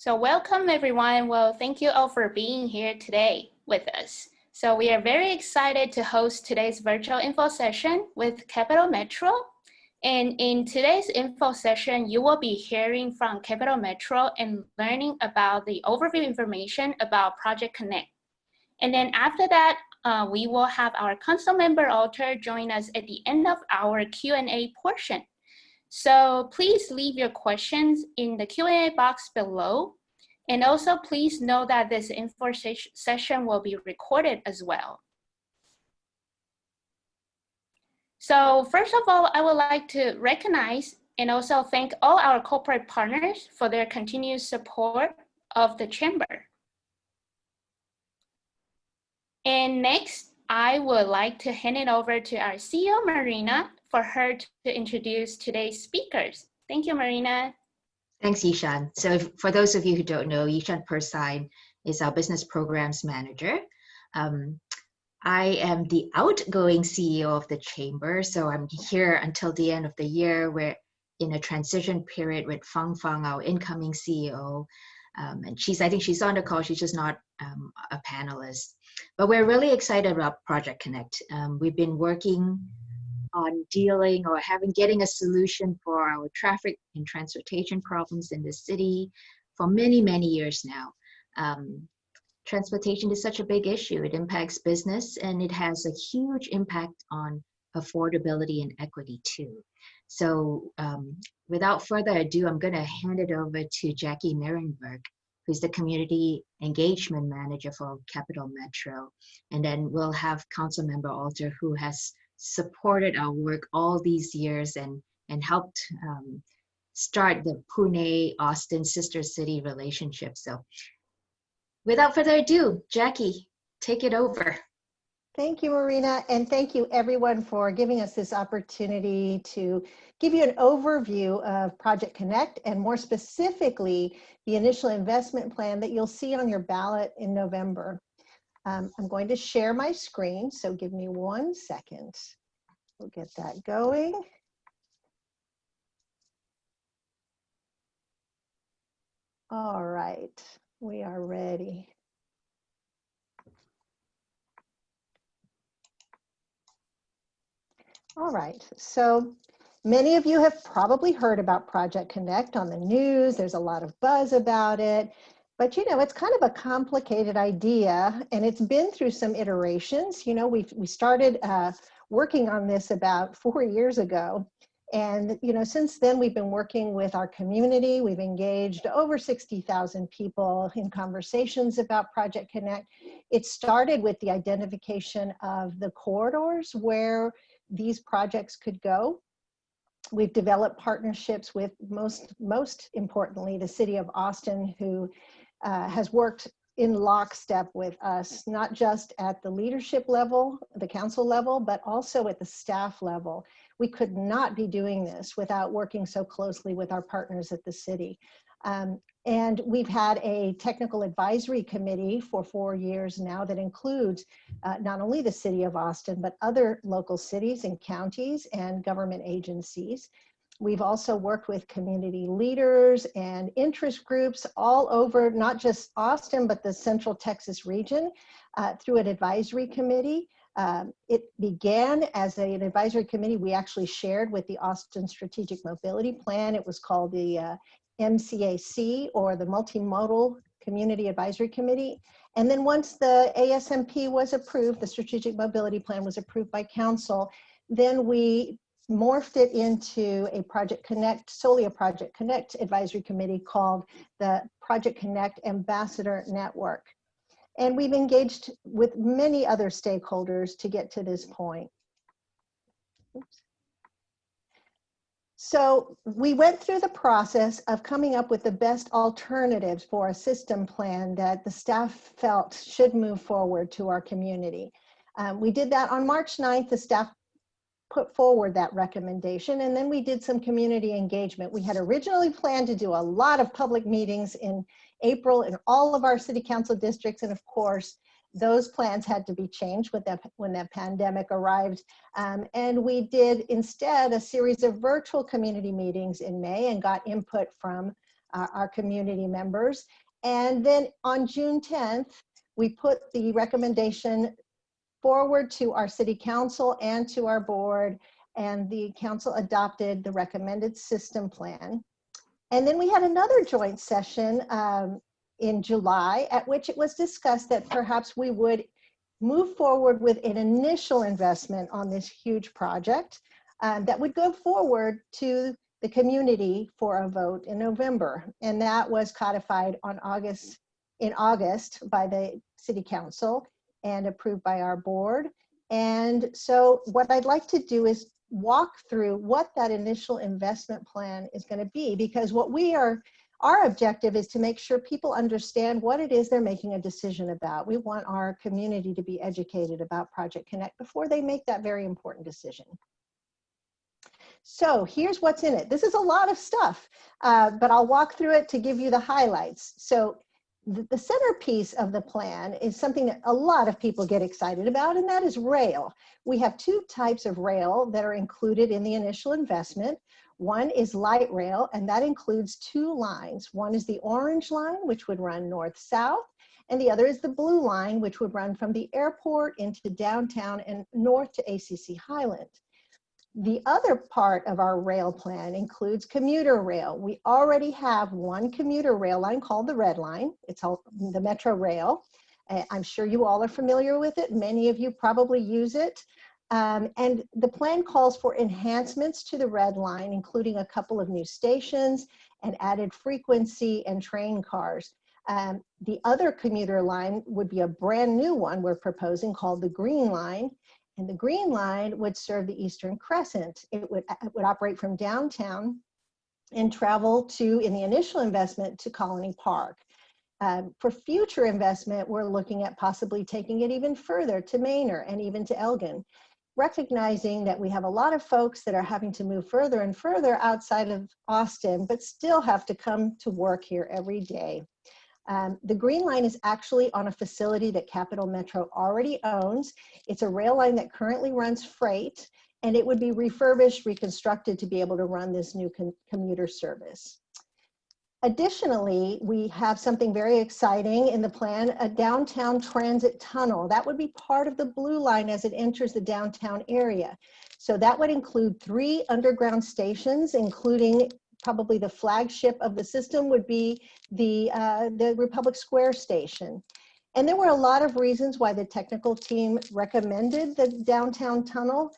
So welcome everyone. Well, thank you all for being here today with us. So we are very excited to host today's virtual info session with Capital Metro. And in today's info session, you will be hearing from Capital Metro and learning about the overview information about Project Connect. And then after that, we will have our council member Alter join us at the end of our Q&A portion. So please leave your questions in the Q&A box below. And also please know that this info session will be recorded as well. So first of all, I would like to recognize and also thank all our corporate partners for their continued support of the Chamber. And next, I would like to hand it over to our CEO, Marina, for her to introduce today's speakers. Thank you, Marina. Thanks, Yishan. So for those of you who don't know, Yishan Persine is our business programs manager. I am the outgoing CEO of the Chamber, so I'm here until the end of the year. We're in a transition period with Fang Fang, our incoming CEO. And I think she's on the call, she's just not a panelist. But we're really excited about Project Connect. We've been working on getting a solution for our traffic and transportation problems in the city for many, many years now. Transportation is such a big issue. It impacts business and it has a huge impact on affordability and equity too. So without further ado, I'm gonna hand it over to Jackie Nirenberg, who's the Community Engagement Manager for Capital Metro. And then we'll have Councilmember Alter, who has supported our work all these years and helped start the Pune-Austin sister city relationship. So without further ado, Jackie, take it over. Thank you, Marina, and thank you everyone for giving us this opportunity to give you an overview of Project Connect and more specifically, the initial investment plan that you'll see on your ballot in November. I'm going to share my screen, so give me 1 second. We'll get that going. All right, we are ready. All right, so many of you have probably heard about Project Connect on the news. There's a lot of buzz about it, but you know, it's kind of a complicated idea and it's been through some iterations. You know, we started working on this about 4 years ago. And you know, since then we've been working with our community. We've engaged over 60,000 people in conversations about Project Connect. It started with the identification of the corridors where these projects could go. We've developed partnerships with most importantly, the city of Austin, who has worked in lockstep with us, not just at the leadership level, the council level, but also at the staff level. We could not be doing this without working so closely with our partners at the city. And we've had a technical advisory committee for 4 years now that includes not only the city of Austin, but other local cities and counties and government agencies. We've also worked with community leaders and interest groups all over, not just Austin, but the Central Texas region through an advisory committee. It began as an advisory committee we actually shared with the Austin Strategic Mobility Plan. It was called the MCAC, or the Multimodal Community Advisory Committee. And then once the ASMP was approved, the Strategic Mobility Plan was approved by council, then we morphed it into a Project Connect, solely a Project Connect advisory committee called the Project Connect Ambassador Network. And we've engaged with many other stakeholders to get to this point. Oops. So we went through the process of coming up with the best alternatives for a system plan that the staff felt should move forward to our community. We did that on March 9th, the staff put forward that recommendation, and then we did some community engagement. We had originally planned to do a lot of public meetings in April in all of our city council districts, and of course, those plans had to be changed when that pandemic arrived. And we did instead a series of virtual community meetings in May and got input from our community members. And then on June 10th, we put the recommendation forward to our city council and to our board, and the council adopted the recommended system plan. And then we had another joint session in July, at which it was discussed that perhaps we would move forward with an initial investment on this huge project that would go forward to the community for a vote in November. And that was codified in August by the city council and approved by our board. And so what I'd like to do is walk through what that initial investment plan is going to be, because our objective is to make sure people understand what it is they're making a decision about. We want our community to be educated about Project Connect before they make that very important decision. So here's what's in it. This is a lot of stuff, but I'll walk through it to give you the highlights. So the centerpiece of the plan is something that a lot of people get excited about, and that is rail. We have two types of rail that are included in the initial investment. One is light rail, and that includes two lines. One is the orange line, which would run north-south, and the other is the blue line, which would run from the airport into downtown and north to ACC Highland. The other part of our rail plan includes commuter rail. We already have one commuter rail line called the Red Line. It's the Metro Rail. I'm sure you all are familiar with it. Many of you probably use it. And the plan calls for enhancements to the Red Line, including a couple of new stations and added frequency and train cars. The other commuter line would be a brand new one we're proposing called the Green Line. And the Green Line would serve the Eastern Crescent. It would operate from downtown and travel in the initial investment, to Colony Park. For future investment, we're looking at possibly taking it even further to Manor and even to Elgin, recognizing that we have a lot of folks that are having to move further and further outside of Austin, but still have to come to work here every day. The Green Line is actually on a facility that Capital Metro already owns. It's a rail line that currently runs freight, and it would be refurbished, reconstructed to be able to run this new commuter service. Additionally, we have something very exciting in the plan, a downtown transit tunnel. That would be part of the Blue Line as it enters the downtown area. So that would include 3 underground stations, including probably the flagship of the system would be the Republic Square station. And there were a lot of reasons why the technical team recommended the downtown tunnel.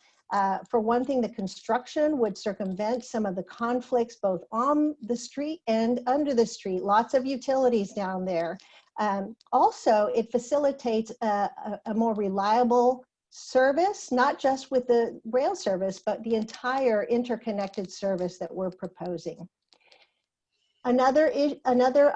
For one thing, the construction would circumvent some of the conflicts both on the street and under the street. Lots of utilities down there. Also, it facilitates a more reliable service, not just with the rail service, but the entire interconnected service that we're proposing. Another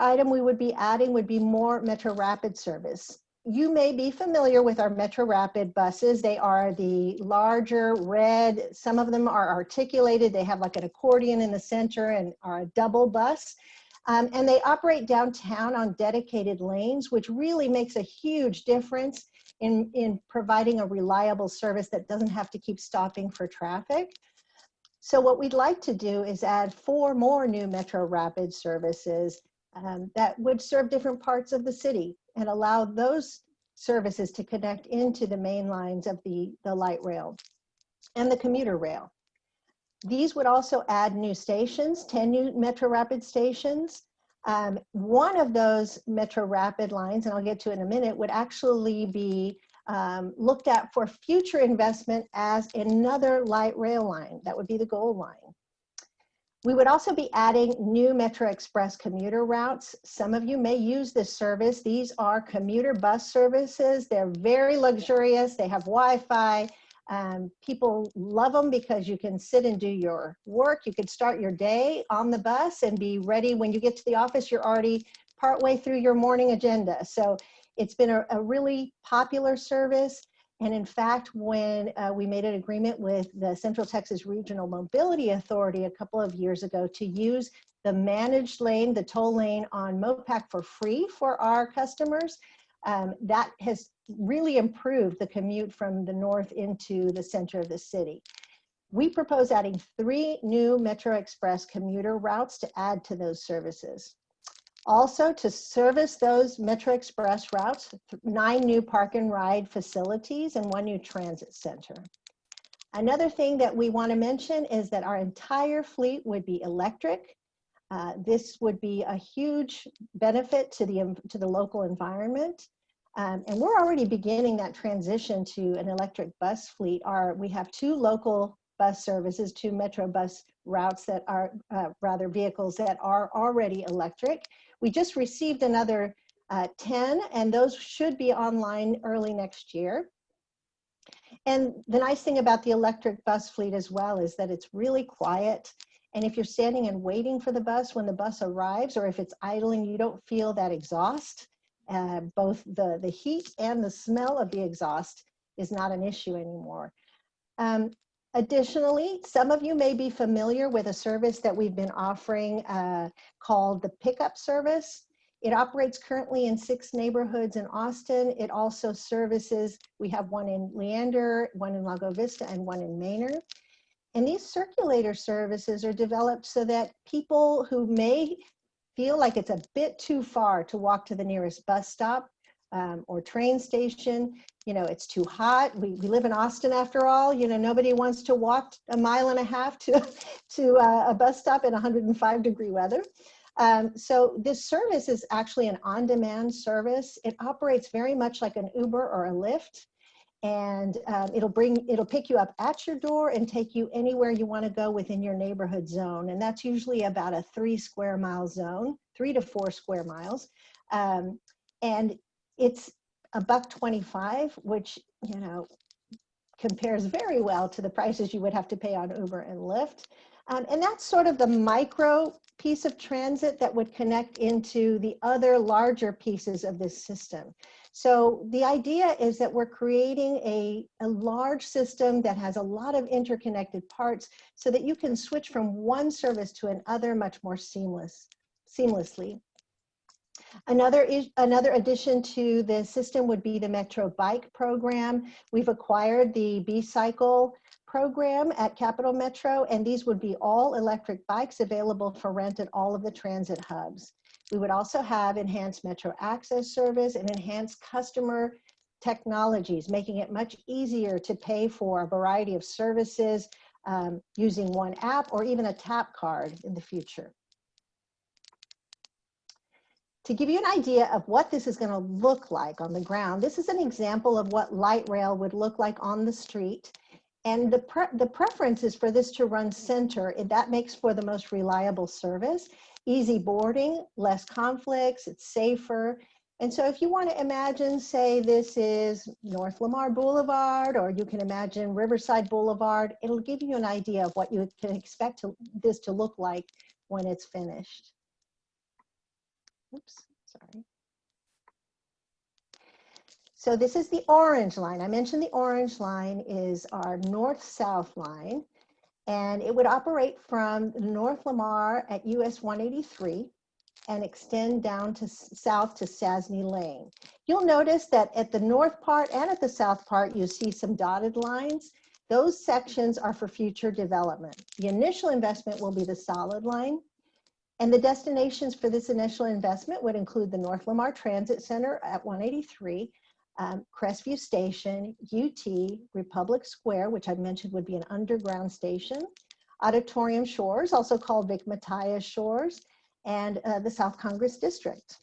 item we would be adding would be more Metro Rapid service. You may be familiar with our Metro Rapid buses. They are the larger red, some of them are articulated. They have like an accordion in the center and are a double bus. And they operate downtown on dedicated lanes, which really makes a huge difference in providing a reliable service that doesn't have to keep stopping for traffic. So what we'd like to do is add 4 more new Metro Rapid services that would serve different parts of the city and allow those services to connect into the main lines of the light rail and the commuter rail. These would also add new stations, 10 new Metro Rapid stations. One of those Metro Rapid lines, and I'll get to it in a minute, would actually be looked at for future investment as another light rail line. That would be the Gold Line. We would also be adding new Metro Express commuter routes. Some of you may use this service. These are commuter bus services. They're very luxurious. They have Wi-Fi. People love them because you can sit and do your work. You could start your day on the bus and be ready when you get to the office. You're already partway through your morning agenda. So it's been a really popular service. And in fact, when we made an agreement with the Central Texas Regional Mobility Authority a couple of years ago to use the managed lane, the toll lane on MoPac for free for our customers, that has really improved the commute from the north into the center of the city. We propose adding 3 new Metro Express commuter routes to add to those services. Also, to service those Metro Express routes, 9 new park and ride facilities and 1 new transit center. Another thing that we want to mention is that our entire fleet would be electric. This would be a huge benefit to the local environment. And we're already beginning that transition to an electric bus fleet. We have 2 local bus services, 2 Metro bus routes that are, rather vehicles that are already electric. We just received another 10, and those should be online early next year. And the nice thing about the electric bus fleet as well is that it's really quiet. And if you're standing and waiting for the bus, when the bus arrives, or if it's idling, you don't feel that exhaust. Both the heat and the smell of the exhaust is not an issue anymore. Additionally, some of you may be familiar with a service that we've been offering called the Pickup Service. It operates currently in 6 neighborhoods in Austin. It also services, we have 1 in Leander, 1 in Lago Vista, and 1 in Manor. And these circulator services are developed so that people who may feel like it's a bit too far to walk to the nearest bus stop or train station, it's too hot. We live in Austin after all, nobody wants to walk 1.5 miles to a bus stop in 105-degree weather. So this service is actually an on-demand service. It operates very much like an Uber or a Lyft. And it'll pick you up at your door and take you anywhere you want to go within your neighborhood zone. And that's usually about a 3 square mile zone, 3 to 4 square miles. And it's $1.25, which, compares very well to the prices you would have to pay on Uber and Lyft. And that's sort of the micro piece of transit that would connect into the other larger pieces of this system. So the idea is that we're creating a large system that has a lot of interconnected parts so that you can switch from one service to another much more seamlessly. Another addition to the system would be the Metro Bike program. We've acquired the B-Cycle program at Capital Metro, and these would be all electric bikes available for rent at all of the transit hubs. We would also have enhanced Metro Access service and enhanced customer technologies, making it much easier to pay for a variety of services using one app or even a tap card in the future. To give you an idea of what this is going to look like on the ground, this is an example of what light rail would look like on the street. And the preference is for this to run center. That makes for the most reliable service. Easy boarding, less conflicts, it's safer. And so if you want to imagine, say this is North Lamar Boulevard, or you can imagine Riverside Boulevard, it'll give you an idea of what you can expect this to look like when it's finished. Oops, sorry. So this is the orange line. I mentioned the orange line is our north-south line, and it would operate from North Lamar at US 183 and extend down to south to Sasney Lane. You'll notice that at the north part and at the south part, you see some dotted lines. Those sections are for future development. The initial investment will be the solid line. And the destinations for this initial investment would include the North Lamar Transit Center at 183, Crestview Station, UT, Republic Square, which I mentioned would be an underground station, Auditorium Shores, also called Vic Matthias Shores, and the South Congress District.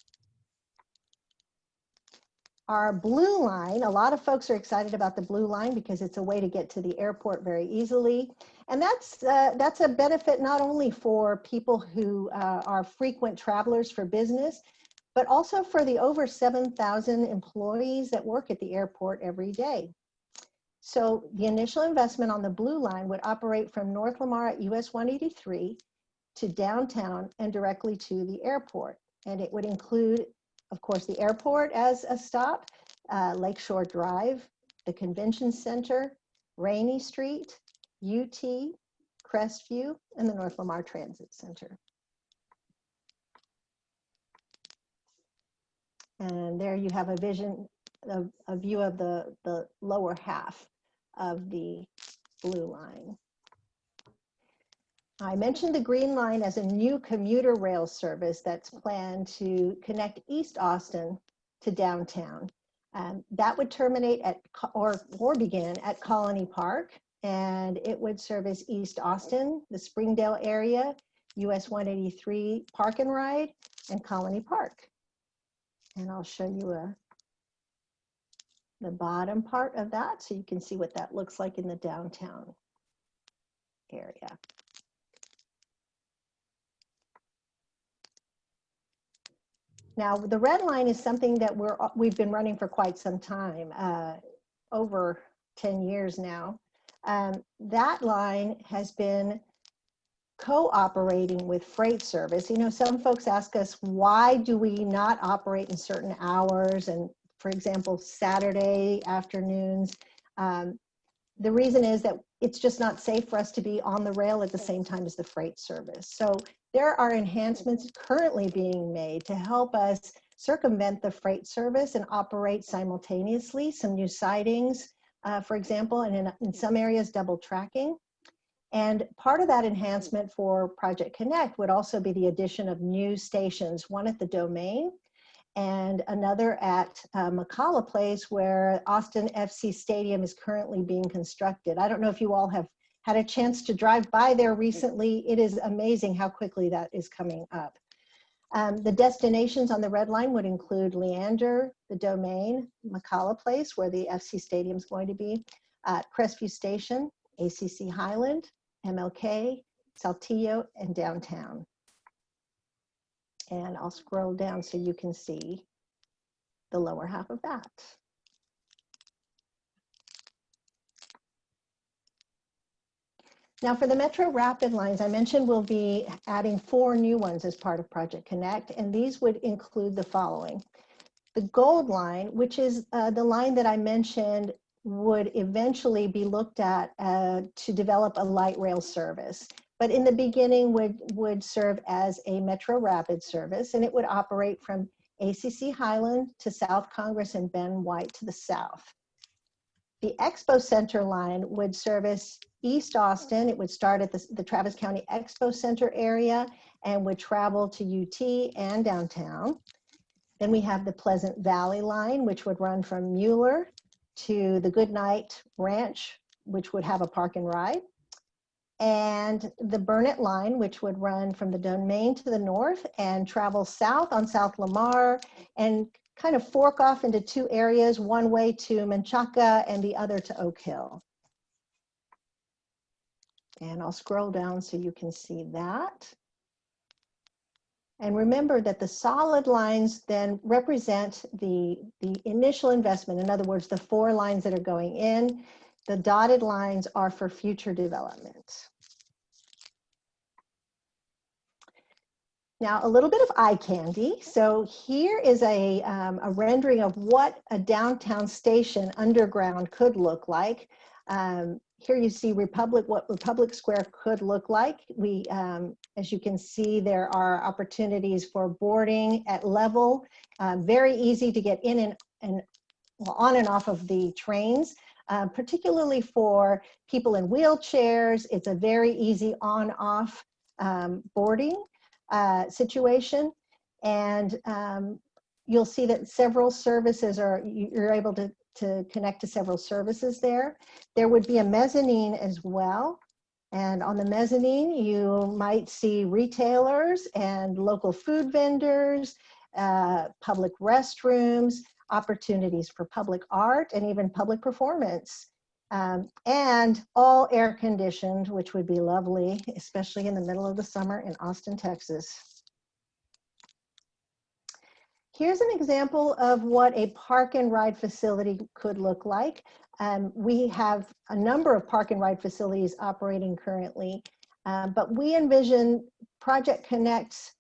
Our blue line, a lot of folks are excited about the blue line because it's a way to get to the airport very easily. And that's a benefit not only for people who are frequent travelers for business, but also for the over 7,000 employees that work at the airport every day. So the initial investment on the blue line would operate from North Lamar at US 183 to downtown and directly to the airport. And it would include, of course, the airport as a stop, Lakeshore Drive, the Convention Center, Rainey Street, UT, Crestview, and the North Lamar Transit Center. And there you have a view of the lower half of the blue line. I mentioned the Green Line as a new commuter rail service that's planned to connect East Austin to downtown. That would terminate at or begin at Colony Park, and it would service East Austin, the Springdale area, US 183 Park and Ride, and Colony Park. And I'll show you the bottom part of that so you can see what that looks like in the downtown area. Now, the red line is something that we've been running for quite some time, over 10 years now. That line has been cooperating with freight service. You know, some folks ask us, why do we not operate in certain hours? And for example, Saturday afternoons. The reason is that it's just not safe for us to be on the rail at the same time as the freight service. So there are enhancements currently being made to help us circumvent the freight service and operate simultaneously. Some new sidings, for example, and in some areas, double tracking. And part of that enhancement for Project Connect would also be the addition of new stations, one at the Domain and another at McCalla Place, where Austin FC Stadium is currently being constructed. I don't know if you all have had a chance to drive by there recently. It is amazing how quickly that is coming up. The destinations on the red line would include Leander, the Domain, McCalla Place, where the FC Stadium is going to be, Crestview Station, ACC Highland, MLK, Saltillo, and downtown. And I'll scroll down so you can see the lower half of that. Now for the Metro Rapid lines, I mentioned we'll be adding 4 new ones as part of Project Connect, and these would include the following. The Gold Line, which is the line that I mentioned would eventually be looked at to develop a light rail service. But in the beginning would serve as a Metro Rapid service, and it would operate from ACC Highland to South Congress and Ben White to the south. The Expo Center line would service East Austin. It would start at the Travis County Expo Center area and would travel to UT and downtown. Then we have the Pleasant Valley line, which would run from Mueller to the Goodnight Ranch, which would have a park and ride. And the Burnett line, which would run from the Domain to the north and travel south on South Lamar and kind of fork off into 2 areas, one way to Menchaca and the other to Oak Hill. And I'll scroll down so you can see that. And remember that the solid lines then represent the initial investment. In other words, the 4 lines that are going in. The dotted lines are for future development. Now, a little bit of eye candy. So here is a rendering of what a downtown station underground could look like. Here you see what Republic Square could look like. As you can see, there are opportunities for boarding at level. Very easy to get in and on and off of the trains. Particularly for people in wheelchairs, it's a very easy on-off boarding situation. And you'll see that several services you're able to connect to several services there. There would be a mezzanine as well. And on the mezzanine, you might see retailers and local food vendors, public restrooms, opportunities for public art and even public performance, and all air conditioned, which would be lovely, especially in the middle of the summer in Austin, Texas. Here's an example of what a park and ride facility could look like. We have a number of park and ride facilities operating currently, but we envision Project Connect's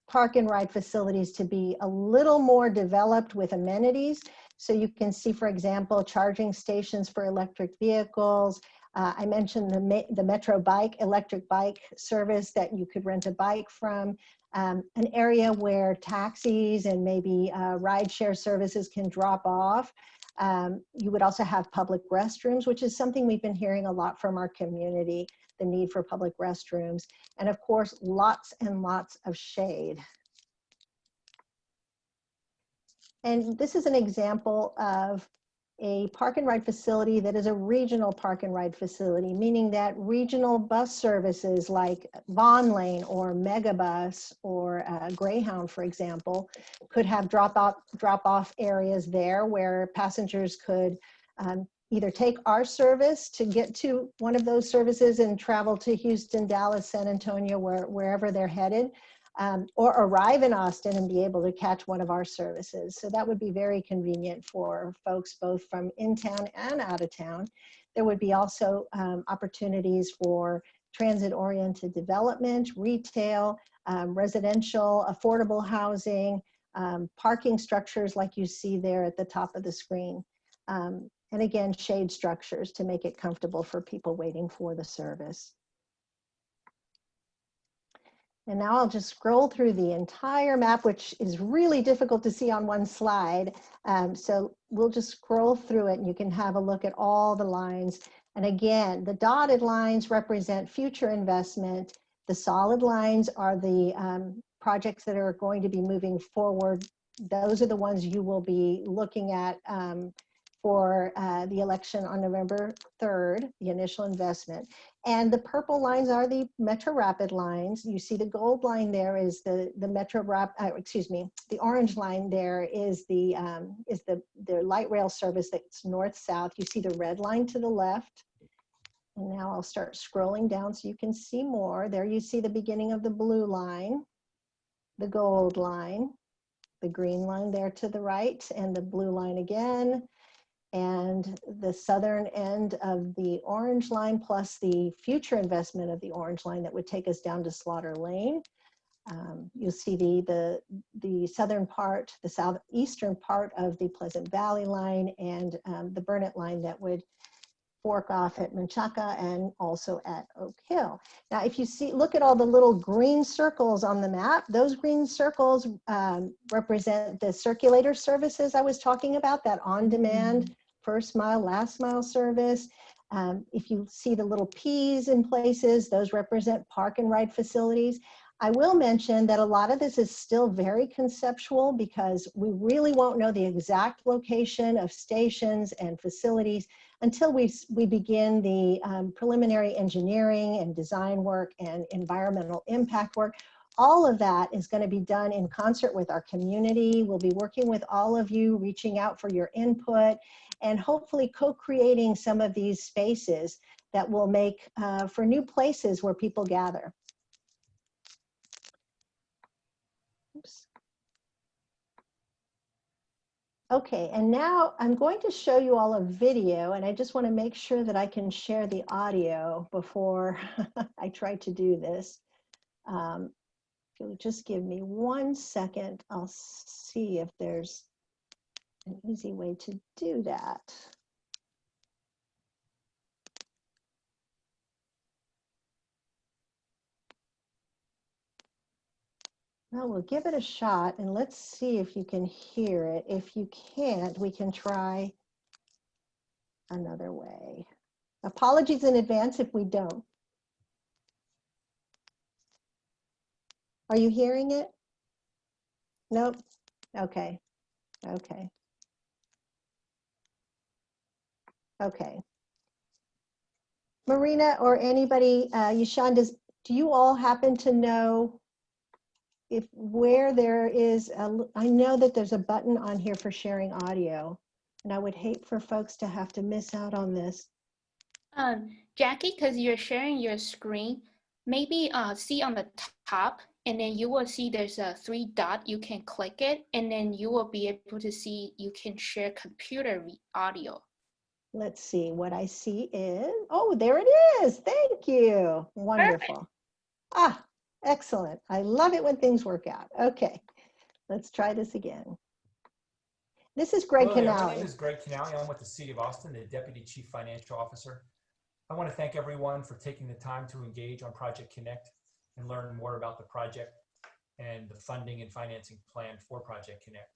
park and ride facilities to be a little more developed with amenities. So you can see, for example, charging stations for electric vehicles. I mentioned the Metro Bike, electric bike service that you could rent a bike from, an area where taxis and maybe rideshare services can drop off. You would also have public restrooms, which is something we've been hearing a lot from our community. the need for public restrooms, and of course, lots and lots of shade. And this is an example of a park and ride facility that is a regional park and ride facility, meaning that regional bus services like Vaughn Lane or Megabus or Greyhound, for example, could have drop-off areas there where passengers could either take our service to get to one of those services and travel to Houston, Dallas, San Antonio, wherever they're headed, or arrive in Austin and be able to catch one of our services. So that would be very convenient for folks both from in town and out of town. There would be also opportunities for transit-oriented development, retail, residential, affordable housing, parking structures like you see there at the top of the screen. And again, shade structures to make it comfortable for people waiting for the service. And now I'll just scroll through the entire map, which is really difficult to see on one slide. So we'll just scroll through it and you can have a look at all the lines. And again, the dotted lines represent future investment. The solid lines are the projects that are going to be moving forward. Those are the ones you will be looking at for the election on November 3rd, the initial investment. And the purple lines are the Metro Rapid lines. You see the gold line there is the orange line there is the light rail service that's north-south. You see the red line to the left. And now I'll start scrolling down so you can see more. There you see the beginning of the blue line, the gold line, the green line there to the right, and the blue line again. And the southern end of the orange line plus the future investment of the orange line that would take us down to Slaughter Lane. You'll see the southern part, the southeastern part of the Pleasant Valley line and the Burnett line that would fork off at Menchaca and also at Oak Hill. Now, if you look at all the little green circles on the map, those green circles represent the circulator services I was talking about, that on-demand first mile, last mile service. If you see the little P's in places, those represent park and ride facilities. I will mention that a lot of this is still very conceptual because we really won't know the exact location of stations and facilities until we begin the preliminary engineering and design work and environmental impact work. All of that is going to be done in concert with our community. We'll be working with all of you, reaching out for your input, and hopefully co-creating some of these spaces that will make for new places where people gather. Oops. Okay, and now I'm going to show you all a video, and I just want to make sure that I can share the audio before I try to do this. If you'll just give me 1 second, I'll see if there's an easy way to do that. Well, we'll give it a shot and let's see if you can hear it. If you can't, we can try another way. Apologies in advance if we don't. Are you hearing it? Nope. Okay. Okay. Okay. Marina or anybody, Yashan, do you all happen to know if where there is, I know that there's a button on here for sharing audio, and I would hate for folks to have to miss out on this. Jackie, because you're sharing your screen, maybe see on the top, and then you will see there's a 3 dot. You can click it, and then you will be able to see you can share computer audio. Let's see, what I see is, oh, there it is. Thank you. Wonderful. Perfect. Ah, excellent. I love it when things work out. Okay, let's try this again. This is Greg Canale. My name is Greg Canale. I'm with the City of Austin, the Deputy Chief Financial Officer. I want to thank everyone for taking the time to engage on Project Connect and learn more about the project and the funding and financing plan for Project Connect.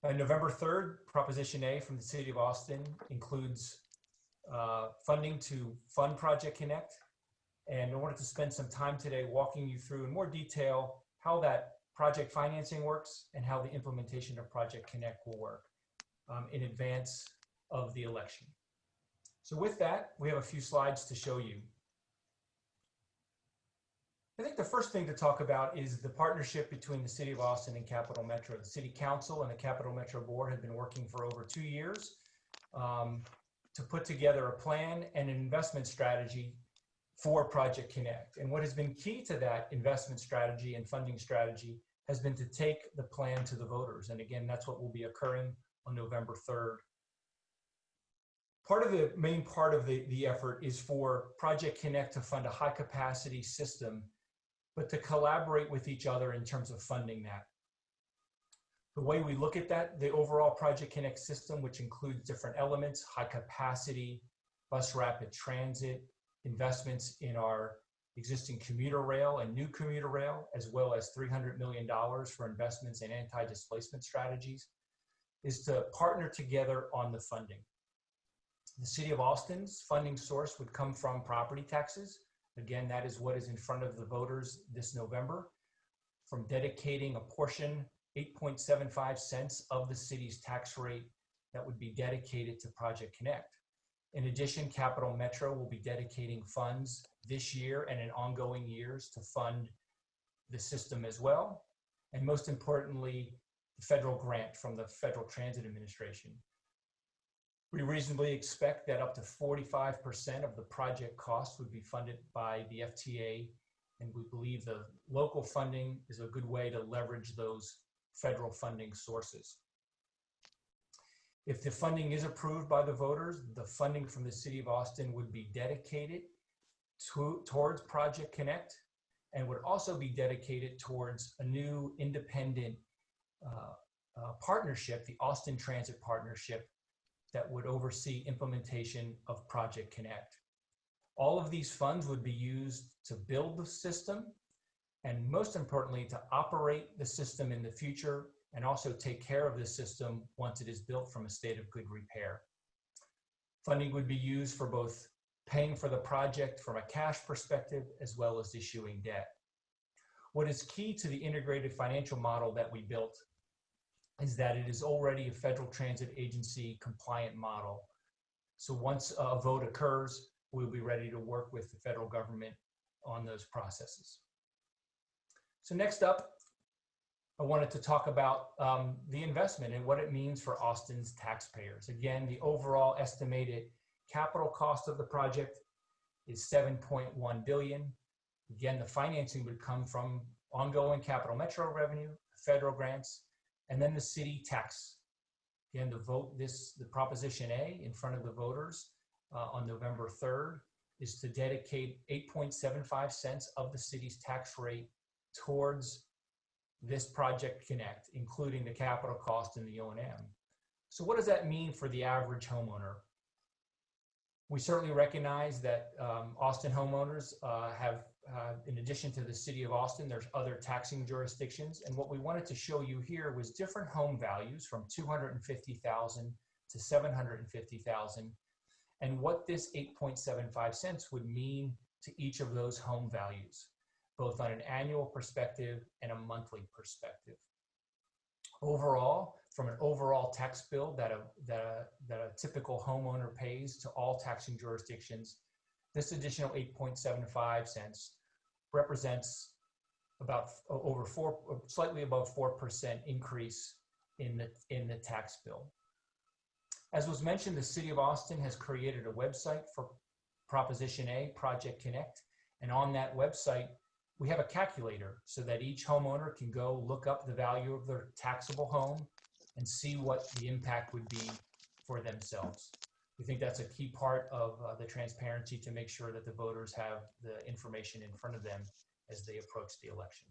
On November 3rd, Proposition A from the City of Austin includes funding to fund Project Connect. And I wanted to spend some time today walking you through in more detail how that project financing works and how the implementation of Project Connect will work in advance of the election. So with that, we have a few slides to show you. I think the first thing to talk about is the partnership between the City of Austin and Capital Metro. The City Council and the Capital Metro Board have been working for over 2 years to put together a plan and an investment strategy for Project Connect. And what has been key to that investment strategy and funding strategy has been to take the plan to the voters. And again, that's what will be occurring on November 3rd. Main part of the effort is for Project Connect to fund a high capacity system, but to collaborate with each other in terms of funding that. The way we look at that, the overall Project Connect system, which includes different elements, high capacity, bus rapid transit, investments in our existing commuter rail and new commuter rail, as well as $300 million for investments in anti-displacement strategies, is to partner together on the funding. The City of Austin's funding source would come from property taxes. Again, that is what is in front of the voters this November, from dedicating a portion, 8.75 cents of the city's tax rate that would be dedicated to Project Connect. In addition, Capital Metro will be dedicating funds this year and in ongoing years to fund the system as well. And most importantly, the federal grant from the Federal Transit Administration. We reasonably expect that up to 45% of the project cost would be funded by the FTA, and we believe the local funding is a good way to leverage those federal funding sources. If the funding is approved by the voters, the funding from the City of Austin would be dedicated towards Project Connect and would also be dedicated towards a new independent partnership, the Austin Transit Partnership, that would oversee implementation of Project Connect. All of these funds would be used to build the system and most importantly, to operate the system in the future and also take care of the system once it is built from a state of good repair. Funding would be used for both paying for the project from a cash perspective as well as issuing debt. What is key to the integrated financial model that we built is that it is already a Federal Transit Agency compliant model. So once a vote occurs, we'll be ready to work with the federal government on those processes. So next up, I wanted to talk about the investment and what it means for Austin's taxpayers. Again, the overall estimated capital cost of the project is $7.1 billion. Again, the financing would come from ongoing Capital Metro revenue, federal grants, and then the city tax. Again, the Proposition A in front of the voters on November 3rd is to dedicate 8.75 cents of the city's tax rate towards this Project Connect, including the capital cost and the O&M. So what does that mean for the average homeowner? We certainly recognize that Austin homeowners have, in addition to the City of Austin, there's other taxing jurisdictions. And what we wanted to show you here was different home values from $250,000 to $750,000, and what this 8.75 cents would mean to each of those home values, both on an annual perspective and a monthly perspective. Overall, from an overall tax bill that a typical homeowner pays to all taxing jurisdictions, this additional 8.75 cents represents about slightly above 4% increase in the tax bill. As was mentioned, the City of Austin has created a website for Proposition A, Project Connect, and on that website, we have a calculator so that each homeowner can go look up the value of their taxable home and see what the impact would be for themselves. We think that's a key part of the transparency to make sure that the voters have the information in front of them as they approach the election.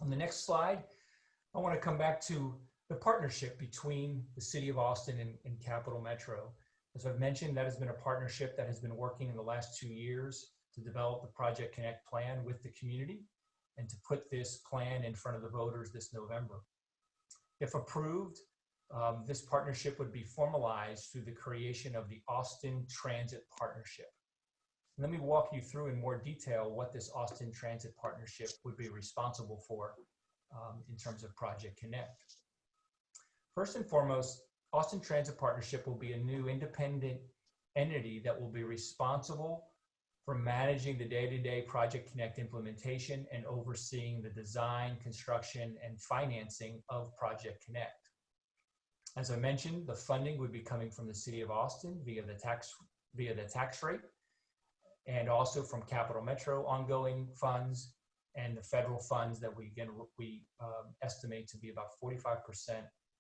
On the next slide, I want to come back to the partnership between the City of Austin and Capital Metro. As I've mentioned, that has been a partnership that has been working in the last 2 years to develop the Project Connect plan with the community and to put this plan in front of the voters this November. If approved, This partnership would be formalized through the creation of the Austin Transit Partnership. Let me walk you through in more detail what this Austin Transit Partnership would be responsible for in terms of Project Connect. First and foremost, Austin Transit Partnership will be a new independent entity that will be responsible for managing the day-to-day Project Connect implementation and overseeing the design, construction, and financing of Project Connect. As I mentioned, the funding would be coming from the City of Austin via the tax rate, and also from Capital Metro ongoing funds and the federal funds that we estimate to be about 45%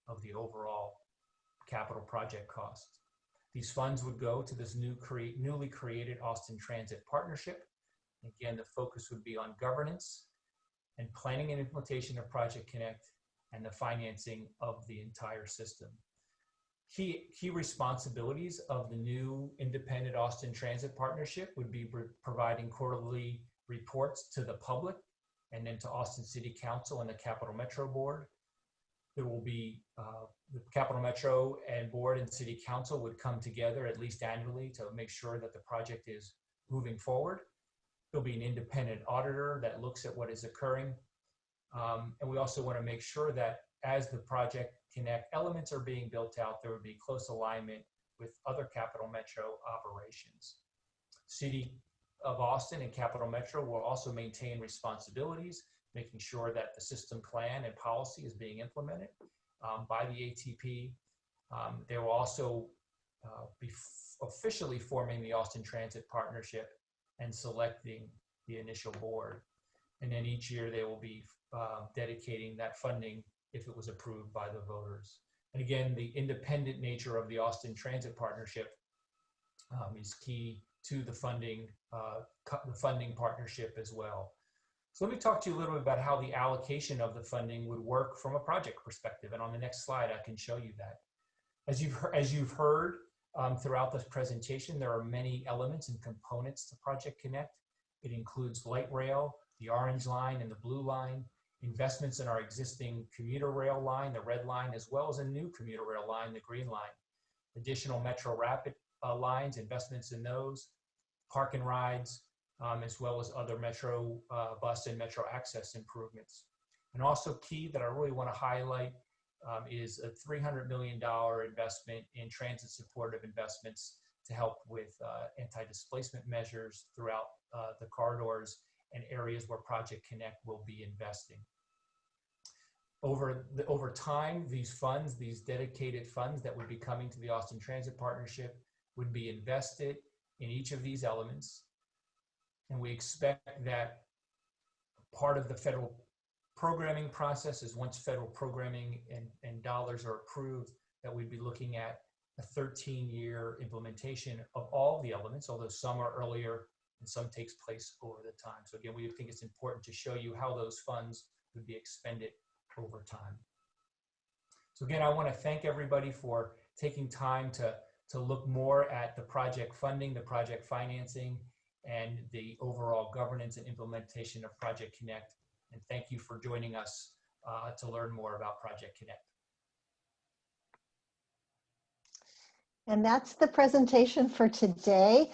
of the overall capital project cost. These funds would go to this newly created Austin Transit Partnership. Again, the focus would be on governance and planning and implementation of Project Connect and the financing of the entire system. Key responsibilities of the new independent Austin Transit Partnership would be providing quarterly reports to the public and then to Austin City Council and the Capital Metro Board. There will be the Capital Metro and Board and City Council would come together at least annually to make sure that the project is moving forward. There'll be an independent auditor that looks at what is occurring. And we also want to make sure that as the Project Connect elements are being built out, there would be close alignment with other Capital Metro operations. City of Austin and Capital Metro will also maintain responsibilities, making sure that the system plan and policy is being implemented by the ATP. They will also be officially forming the Austin Transit Partnership and selecting the initial board. And then each year they will be dedicating that funding if it was approved by the voters. And again, the independent nature of the Austin Transit Partnership is key to the funding partnership as well. So let me talk to you a little bit about how the allocation of the funding would work from a project perspective. And on the next slide, I can show you that. As you've heard throughout this presentation, there are many elements and components to Project Connect. It includes light rail, the orange line and the blue line, investments in our existing commuter rail line, the red line, as well as a new commuter rail line, the green line, additional Metro Rapid lines, investments in those, park and rides, as well as other Metro bus and Metro access improvements. And also key that I really want to highlight is a $300 million investment in transit supportive investments to help with anti-displacement measures throughout the corridors and areas where Project Connect will be investing. Over time, these funds, these dedicated funds that would be coming to the Austin Transit Partnership would be invested in each of these elements. And we expect that part of the federal programming process is once federal programming and dollars are approved, that we'd be looking at a 13-year implementation of all the elements, although some are earlier and some takes place over the time. So again, we think it's important to show you how those funds would be expended over time. So again, I want to thank everybody for taking time to look more at the project funding, the project financing, and the overall governance and implementation of Project Connect. And thank you for joining us to learn more about Project Connect. And that's the presentation for today.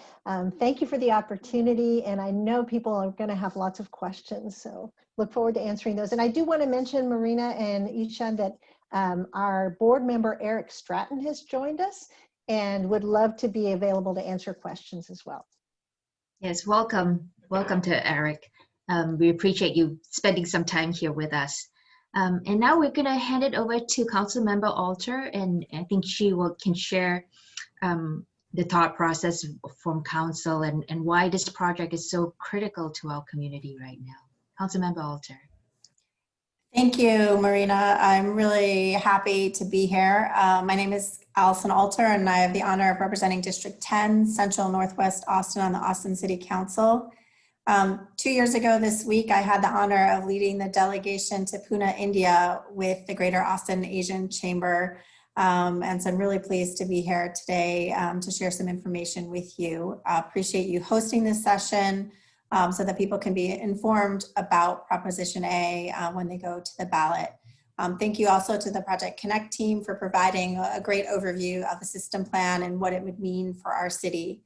Thank you for the opportunity. And I know people are going to have lots of questions, so look forward to answering those. And I do want to mention, Marina and Ishan, that our board member, Eric Stratton, has joined us and would love to be available to answer questions as well. Yes, welcome. Welcome to Eric. We appreciate you spending some time here with us. And now we're going to hand it over to Councilmember Alter, and I think she can share the thought process from Council and why this project is so critical to our community right now. Councilmember Alter. Thank you, Marina. I'm really happy to be here. My name is Alison Alter, and I have the honor of representing District 10, Central Northwest Austin on the Austin City Council. 2 years ago this week, I had the honor of leading the delegation to Pune, India with the Greater Austin Asian Chamber. And so I'm really pleased to be here today to share some information with you. I appreciate you hosting this session so that people can be informed about Proposition A when they go to the ballot. Thank you also to the Project Connect team for providing a great overview of the system plan and what it would mean for our city.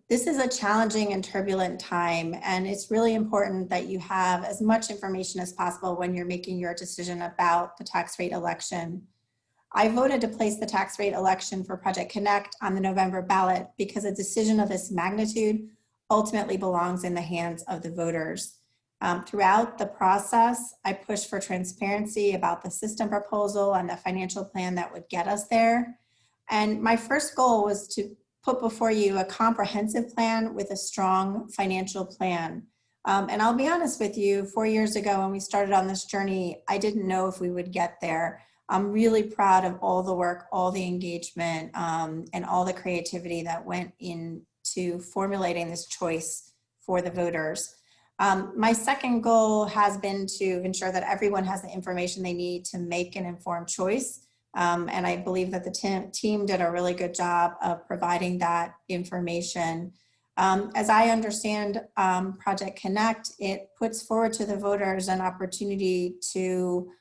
This is a challenging and turbulent time, and it's really important that you have as much information as possible when you're making your decision about the tax rate election. I voted to place the tax rate election for Project Connect on the November ballot because a decision of this magnitude ultimately belongs in the hands of the voters. Throughout the process, I pushed for transparency about the system proposal and the financial plan that would get us there. And my first goal was to put before you a comprehensive plan with a strong financial plan. And I'll be honest with you, 4 years ago when we started on this journey, I didn't know if we would get there. I'm really proud of all the work, all the engagement, and all the creativity that went into formulating this choice for the voters. My second goal has been to ensure that everyone has the information they need to make an informed choice. And I believe that the team did a really good job of providing that information. As I understand Project Connect, it puts forward to the voters an opportunity to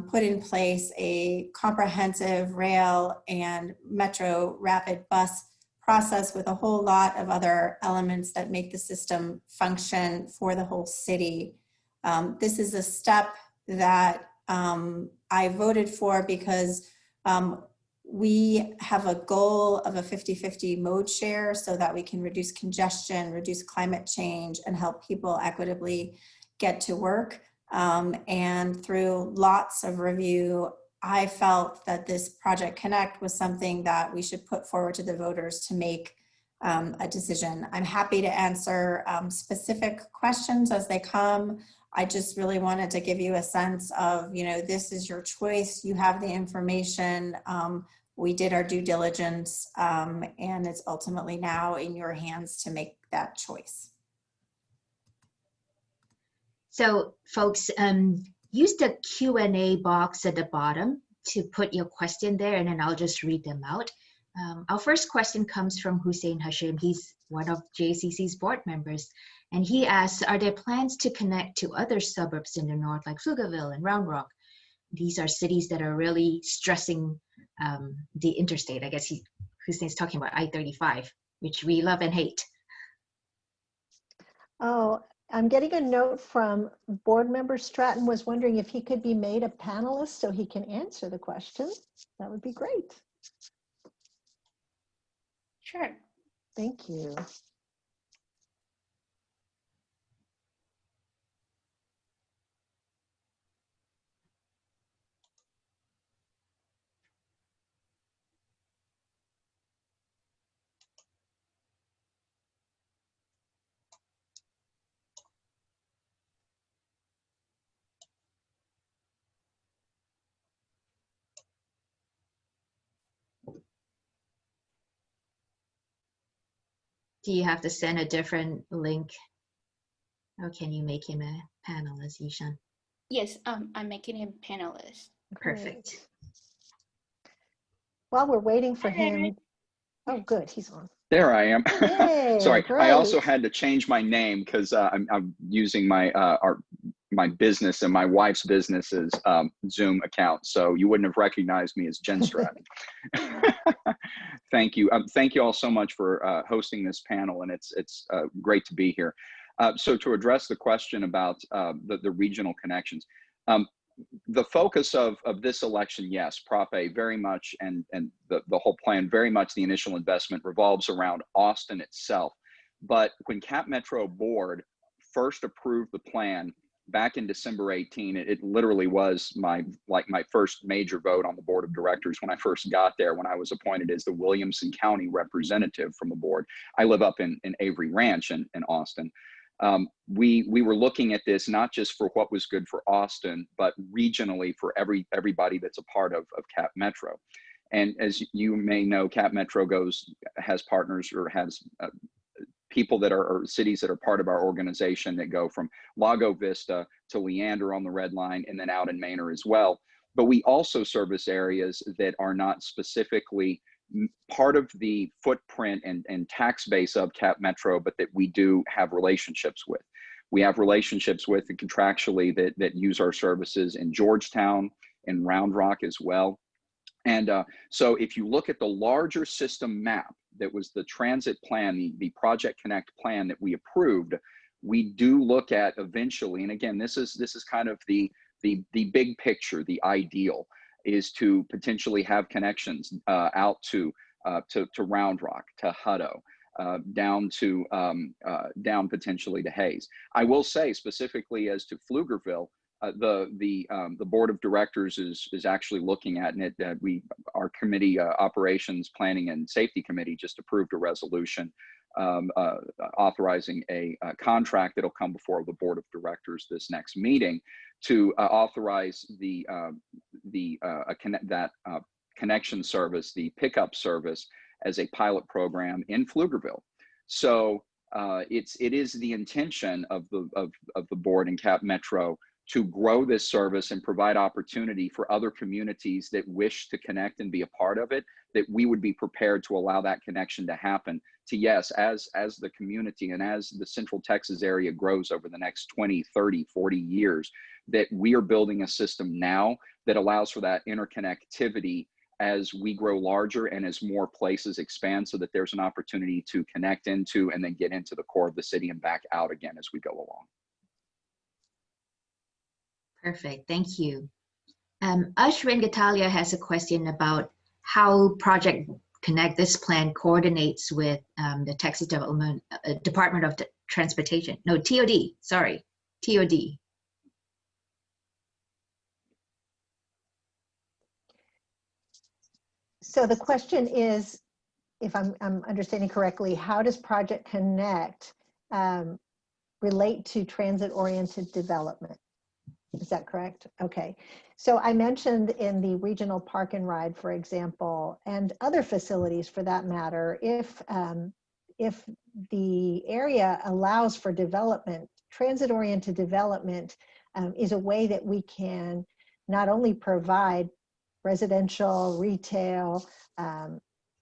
put in place a comprehensive rail and metro rapid bus process with a whole lot of other elements that make the system function for the whole city. This is a step that I voted for because we have a goal of a 50-50 mode share so that we can reduce congestion, reduce climate change, and help people equitably get to work. And through lots of review, I felt that this Project Connect was something that we should put forward to the voters to make a decision. I'm happy to answer specific questions as they come. I just really wanted to give you a sense of, this is your choice. You have the information. We did our due diligence, and it's ultimately now in your hands to make that choice. So folks, use the Q&A box at the bottom to put your question there, and then I'll just read them out. Our first question comes from Hussein Hashim. He's one of JAACC's board members. And he asks, are there plans to connect to other suburbs in the north, like Pflugerville and Round Rock? These are cities that are really stressing the interstate. I guess Hussein's talking about I-35, which we love and hate. Oh, I'm getting a note from board member Stratton was wondering if he could be made a panelist so he can answer the question. That would be great. Sure. Thank you. Do you have to send a different link? Or can you make him a panelist, Yishan? Yes, I'm making him panelist. Perfect. Great. While we're waiting for Hi, him. Oh, good, he's on. There I am. Yay, Sorry, great. I also had to change my name because I'm using my my business and my wife's business's Zoom account, so you wouldn't have recognized me as Jen Stratton. Thank you. Thank you all so much for hosting this panel, and it's great to be here. So to address the question about the regional connections, the focus of this election, yes, Prop A very much, and the whole plan, very much the initial investment revolves around Austin itself. But when Cap Metro Board first approved the plan back in December 18, it literally was my first major vote on the board of directors when I first got there, when I was appointed as the Williamson County representative from the board. I live up in Avery Ranch in Austin. We were looking at this not just for what was good for Austin, but regionally for everybody that's a part of Cap Metro. And as you may know, Cap Metro has partners or has people that are cities that are part of our organization that go from Lago Vista to Leander on the Red Line and then out in Manor as well. But we also service areas that are not specifically part of the footprint and tax base of Cap Metro, but that we do have relationships with. We have relationships with and contractually that use our services in Georgetown and Round Rock as well. And so if you look at the larger system map that was the transit plan, the Project Connect plan that we approved, we do look at eventually, and again, this is kind of the big picture, the ideal is to potentially have connections out to Round Rock, to Hutto, down potentially to Hayes. I will say specifically as to Pflugerville, the board of directors is actually looking at it. Our committee, operations, planning, and safety committee just approved a resolution authorizing a contract that'll come before the board of directors this next meeting to authorize that connection service, the pickup service, as a pilot program in Pflugerville. So it is the intention of the board and Cap Metro to grow this service and provide opportunity for other communities that wish to connect and be a part of it, that we would be prepared to allow that connection to happen. To yes, as the community and as the Central Texas area grows over the next 20, 30, 40 years, that we are building a system now that allows for that interconnectivity as we grow larger and as more places expand, so that there's an opportunity to connect into and then get into the core of the city and back out again as we go along. Perfect, thank you. Ashwin Gatalia has a question about how Project Connect, this plan, coordinates with the Texas Department of Transportation. No, TOD, sorry, TOD. So the question is, if I'm understanding correctly, how does Project Connect relate to transit-oriented development? Is that correct? Okay. So I mentioned in the regional park and ride, for example, and other facilities for that matter, if the area allows for development, transit-oriented development is a way that we can not only provide residential, retail,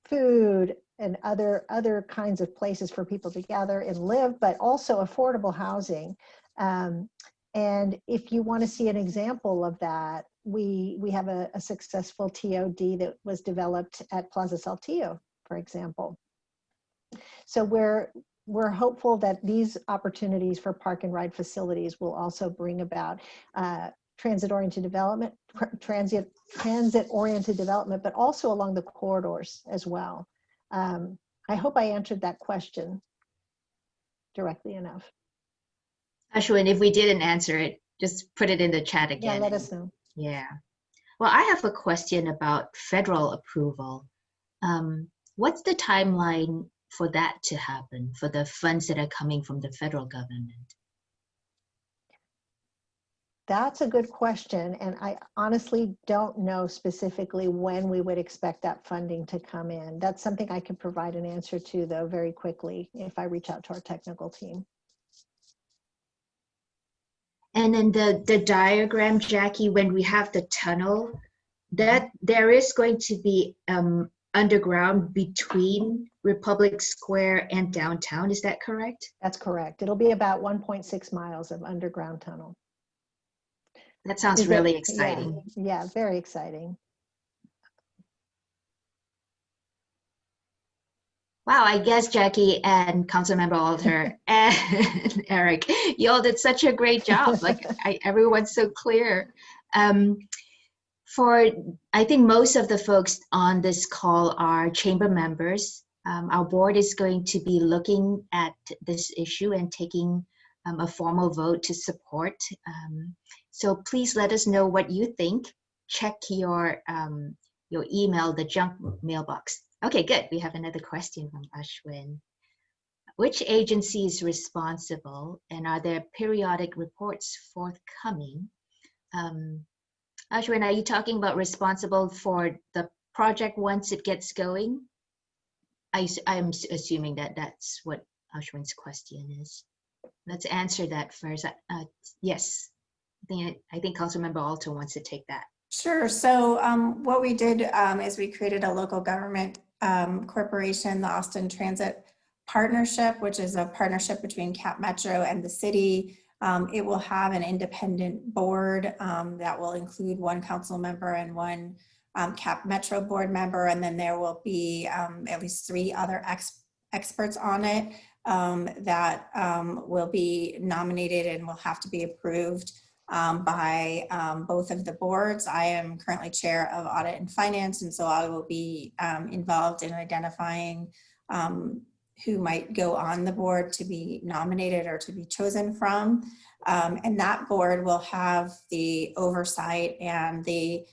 food, and other kinds of places for people to gather and live, but also affordable housing. And if you want to see an example of that, we have a successful TOD that was developed at Plaza Saltillo, for example. So we're hopeful that these opportunities for park and ride facilities will also bring about transit-oriented development, transit-oriented development, but also along the corridors as well. I hope I answered that question directly enough. Ashwin, if we didn't answer it, just put it in the chat again. Yeah, let us know. Yeah. Well, I have a question about federal approval. What's the timeline for that to happen, for the funds that are coming from the federal government? That's a good question. And I honestly don't know specifically when we would expect that funding to come in. That's something I can provide an answer to, though, very quickly if I reach out to our technical team. And then the diagram, Jackie, when we have the tunnel, that there is going to be underground between Republic Square and downtown. Is that correct? That's correct. It'll be about 1.6 miles of underground tunnel. That sounds really exciting. Yeah, very exciting. Wow, I guess Jackie and Councilmember Alter and Eric, you all did such a great job. Like everyone's so clear. I think most of the folks on this call are chamber members. Our board is going to be looking at this issue and taking a formal vote to support. So please let us know what you think. Check your email, the junk mailbox. Okay, good. We have another question from Ashwin. Which agency is responsible, and are there periodic reports forthcoming? Ashwin, are you talking about responsible for the project once it gets going? I'm assuming that that's what Ashwin's question is. Let's answer that first. Yes, I think Councilmember Alter wants to take that. Sure. So what we did is we created a local government corporation, the Austin Transit partnership, which is a partnership between Cap Metro and the city. It will have an independent board that will include one council member and one Cap Metro board member, and then there will be at least 3 other experts on it that will be nominated and will have to be approved by both of the boards. I am currently chair of audit and finance, and so I will be involved in identifying who might go on the board to be nominated or to be chosen from. And that board will have the oversight and the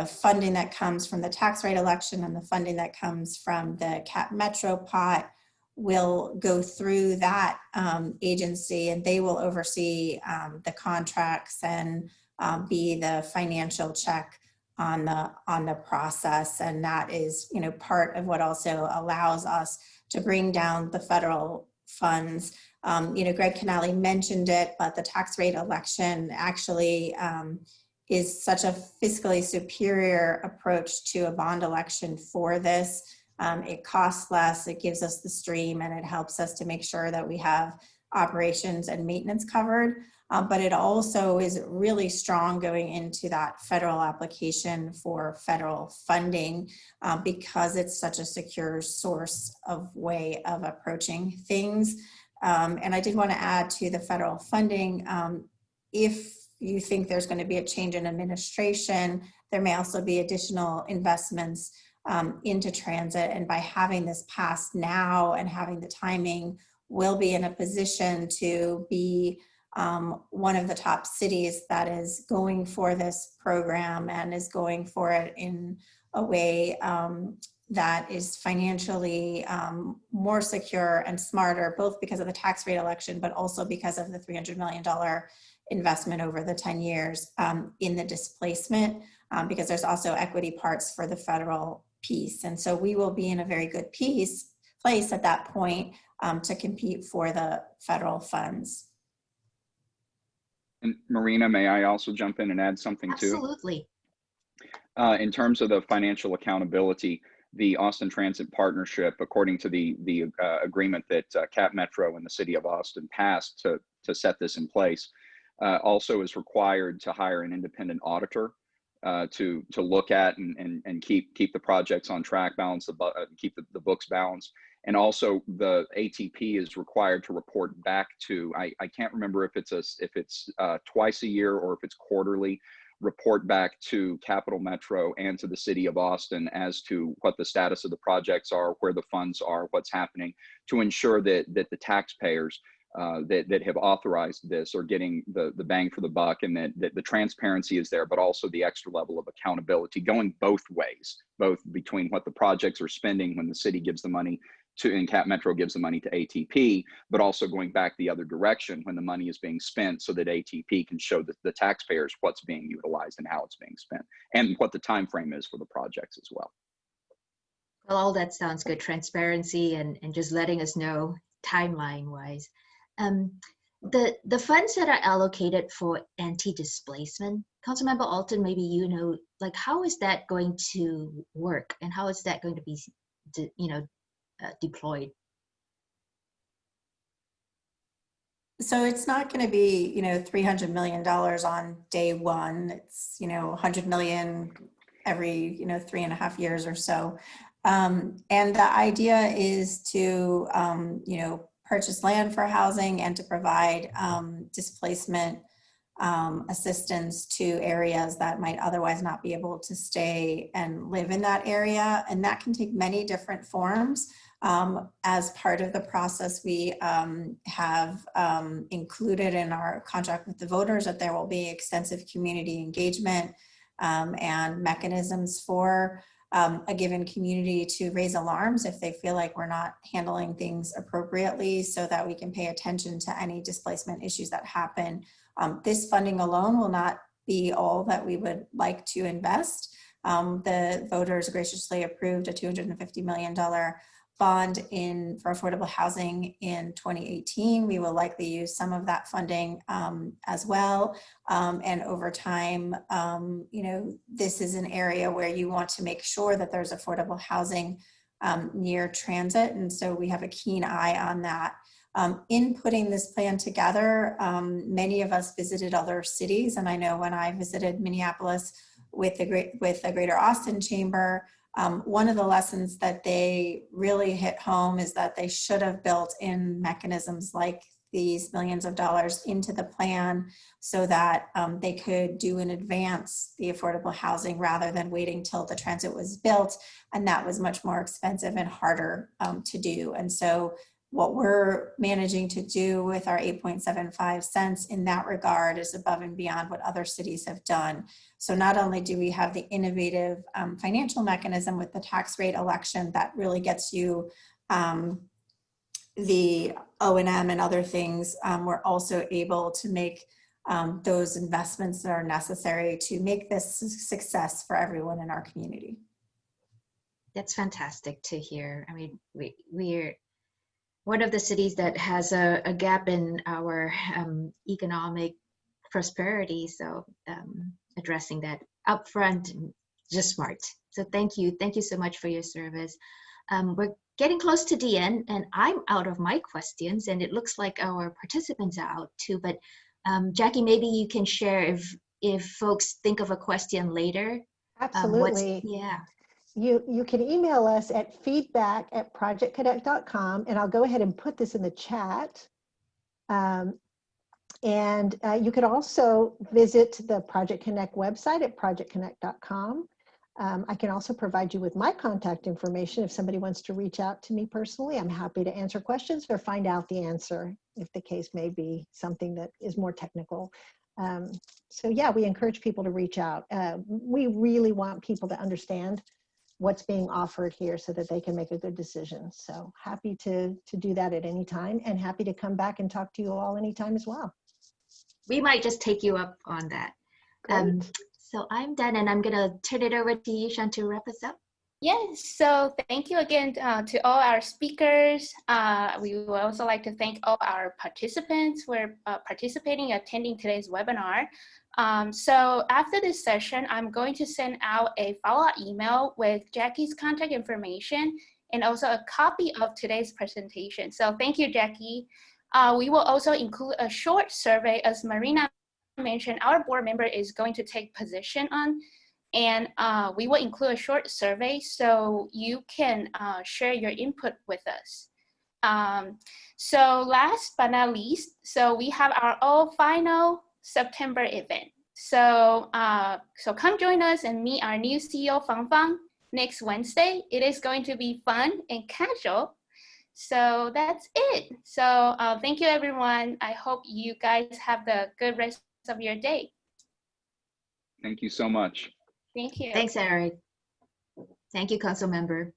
funding that comes from the tax rate election and the funding that comes from the Cap Metro pot will go through that agency, and they will oversee the contracts and be the financial check on the process. And that is, you know, part of what also allows us to bring down the federal funds. You know, Greg Canali mentioned it, but the tax rate election actually is such a fiscally superior approach to a bond election for this. It costs less, it gives us the stream, and it helps us to make sure that we have operations and maintenance covered. But it also is really strong going into that federal application for federal funding because it's such a secure source of way of approaching things. And I did want to add to the federal funding, if you think there's going to be a change in administration, there may also be additional investments into transit. And by having this passed now and having the timing, we'll be in a position to be one of the top cities that is going for this program and is going for it in a way that is financially more secure and smarter, both because of the tax rate election, but also because of the $300 million investment over the 10 years in the displacement, because there's also equity parts for the federal piece. And so we will be in a very good place at that point to compete for the federal funds. And Marina, may I also jump in and add something too? Absolutely. In terms of the financial accountability, the Austin Transit Partnership, according to the agreement that Cap Metro and the City of Austin passed to set this in place, also is required to hire an independent auditor to look at and keep the projects on track, keep the books balanced. And also the ATP is required to report back to, I can't remember if it's twice a year or if it's quarterly, report back to Capital Metro and to the City of Austin as to what the status of the projects are, where the funds are, what's happening, to ensure that the taxpayers that have authorized this are getting the bang for the buck, and that the transparency is there, but also the extra level of accountability going both ways, both between what the projects are spending when the city gives the money to, and Cap Metro gives the money to ATP, but also going back the other direction when the money is being spent, so that ATP can show the taxpayers what's being utilized and how it's being spent, and what the time frame is for the projects as well. Well, all that sounds good, transparency and just letting us know timeline wise. The funds that are allocated for anti-displacement, Councilmember Alton, maybe you know, like, how is that going to work, and how is that going to be, deployed? So it's not going to be, $300 million on day one. It's, $100 million every, 3.5 years or so. And the idea is to, purchase land for housing and to provide displacement assistance to areas that might otherwise not be able to stay and live in that area. And that can take many different forms. As part of the process, we have included in our contract with the voters that there will be extensive community engagement and mechanisms for a given community to raise alarms if they feel like we're not handling things appropriately, so that we can pay attention to any displacement issues that happen. This funding alone will not be all that we would like to invest. The voters graciously approved a $250 million bond for affordable housing in 2018. We will likely use some of that funding as well. And over time, this is an area where you want to make sure that there's affordable housing near transit. And so we have a keen eye on that. In putting this plan together, many of us visited other cities. And I know when I visited Minneapolis with the Greater Austin Chamber, one of the lessons that they really hit home is that they should have built in mechanisms like these millions of dollars into the plan so that they could do in advance the affordable housing rather than waiting till the transit was built. And that was much more expensive and harder to do. And so what we're managing to do with our 8.75 cents in that regard is above and beyond what other cities have done. So not only do we have the innovative financial mechanism with the tax rate election that really gets you the O&M and other things, we're also able to make those investments that are necessary to make this a success for everyone in our community. That's fantastic to hear. I mean, we're one of the cities that has a gap in our economic prosperity. So addressing that upfront, just smart. So thank you so much for your service. We're getting close to the end, and I'm out of my questions, and it looks like our participants are out too. But Jackie, maybe you can share if folks think of a question later. Absolutely. Yeah. You can email us at feedback@projectconnect.com, and I'll go ahead and put this in the chat. And you could also visit the Project Connect website at projectconnect.com. I can also provide you with my contact information if somebody wants to reach out to me personally. I'm happy to answer questions or find out the answer if the case may be something that is more technical. So yeah, we encourage people to reach out. We really want people to understand what's being offered here so that they can make a good decision. So happy to do that at any time, and happy to come back and talk to you all anytime as well. We might just take you up on that. So I'm done, and I'm gonna turn it over to you, Shan, to wrap us up. Yes, so thank you again to all our speakers. We would also like to thank all our participants who are participating, attending today's webinar. So after this session, I'm going to send out a follow-up email with Jackie's contact information and also a copy of today's presentation. So thank you, Jackie. We will also include a short survey, as Marina mentioned, our board member is going to take position on, and we will include a short survey so you can share your input with us. So last but not least, so we have our all final September event. So so come join us and meet our new CEO, Fang Fang, next Wednesday. It is going to be fun and casual. So that's it. So thank you, everyone. I hope you guys have the good rest of your day. Thank you so much. Thank you. Thanks, Eric. Thank you, Council Member.